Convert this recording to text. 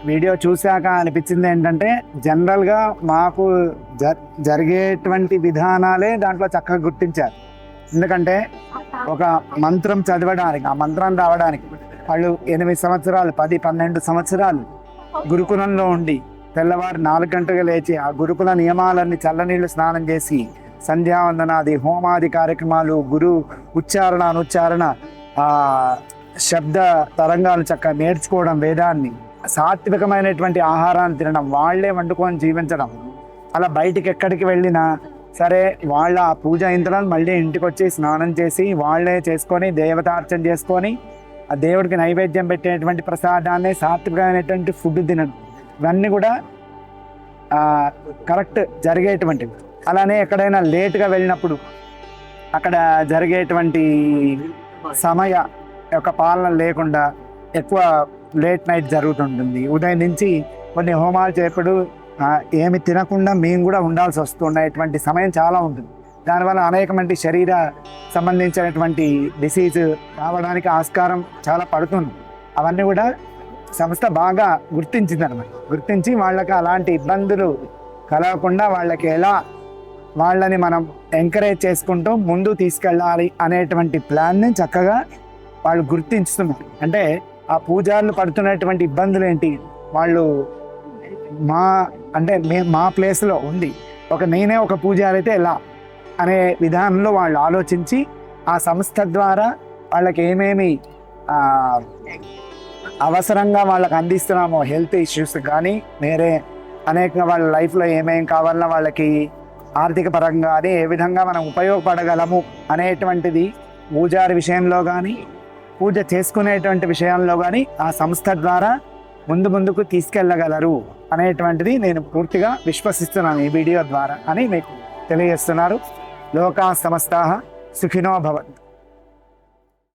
Video చూశాక అనిపించింది ఏంటంటే, జనరల్గా మాకు జరిగేటువంటి విధానాలే దాంట్లో చక్కగా గుర్తించారు. ఎందుకంటే ఒక మంత్రం చదవడానికి, ఆ మంత్రం రావడానికి వాళ్ళు 8 సంవత్సరాలు 10-12 సంవత్సరాలు గురుకులంలో ఉండి తెల్లవారు 4 గంటలకు లేచి ఆ గురుకుల నియమాలన్నీ చల్లనీళ్ళు స్నానం చేసి సంధ్యావందనాది హోమాది కార్యక్రమాలు, గురు ఉచ్చారణ అనుచ్చారణ, శబ్ద తరంగాలు చక్కగా నేర్చుకోవడం, వేదాన్ని, సాత్వికమైనటువంటి ఆహారాన్ని తినడం, వాళ్లే వండుకొని జీవించడం. అలా బయటికి ఎక్కడికి వెళ్ళినా సరే వాళ్ళ ఆ పూజ యంత్రాలు మళ్ళీ ఇంటికి వచ్చి స్నానం చేసి వాళ్లే చేసుకొని దేవతార్చన చేసుకొని ఆ దేవుడికి నైవేద్యం పెట్టేటువంటి ప్రసాదాన్ని, సాత్వికమైనటువంటి ఫుడ్ తినడం, ఇవన్నీ కూడా కరెక్ట్ జరిగేటువంటివి. అలానే ఎక్కడైనా లేట్గా వెళ్ళినప్పుడు అక్కడ జరిగేటువంటి సమయ యొక్క పాలన లేకుండా ఎక్కువ లేట్ నైట్ జరుగుతుంటుంది. ఉదయం నుంచి కొన్ని హోమాలు చేపడు ఏమి తినకుండా మేము కూడా ఉండాల్సి వస్తున్నటువంటి సమయం చాలా ఉంటుంది. దానివల్ల అనేకమంది శరీర సంబంధించినటువంటి డిసీజ్ రావడానికి ఆస్కారం చాలా పడుతుంది. అవన్నీ కూడా సంస్థ బాగా గుర్తించింది అన్నమాట. గుర్తించి వాళ్ళకి అలాంటి ఇబ్బందులు కలగకుండా వాళ్ళకి ఎలా వాళ్ళని మనం ఎంకరేజ్ చేసుకుంటూ ముందు తీసుకెళ్ళాలి అనేటువంటి ప్లాన్ని చక్కగా వాళ్ళు గుర్తించుతున్నారు. అంటే ఆ పూజారులు పడుతున్నటువంటి ఇబ్బందులు ఏంటి, వాళ్ళు మా ప్లేస్లో ఉండి నేనే ఒక పూజారి అయితే ఎలా అనే విధానంలో వాళ్ళు ఆలోచించి ఆ సంస్థ ద్వారా వాళ్ళకి ఏమేమి అవసరంగా వాళ్ళకి అందిస్తున్నామో, హెల్త్ ఇష్యూస్ కానీ వేరే అనేక వాళ్ళ లైఫ్లో ఏమేమి కావాలన్నా వాళ్ళకి ఆర్థిక పరంగా అది ఏ విధంగా మనం ఉపయోగపడగలము అనేటువంటిది పూజారి విషయంలో కానీ పూజ చేసుకునేటువంటి విషయంలో కానీ ఆ సంస్థ ద్వారా ముందుకు తీసుకెళ్ళగలరు అనేటువంటిది నేను పూర్తిగా విశ్వసిస్తున్నాను ఈ వీడియో ద్వారా అని మీకు తెలియజేస్తున్నారు. లోకా సమస్తాః సుఖినో భవంతు.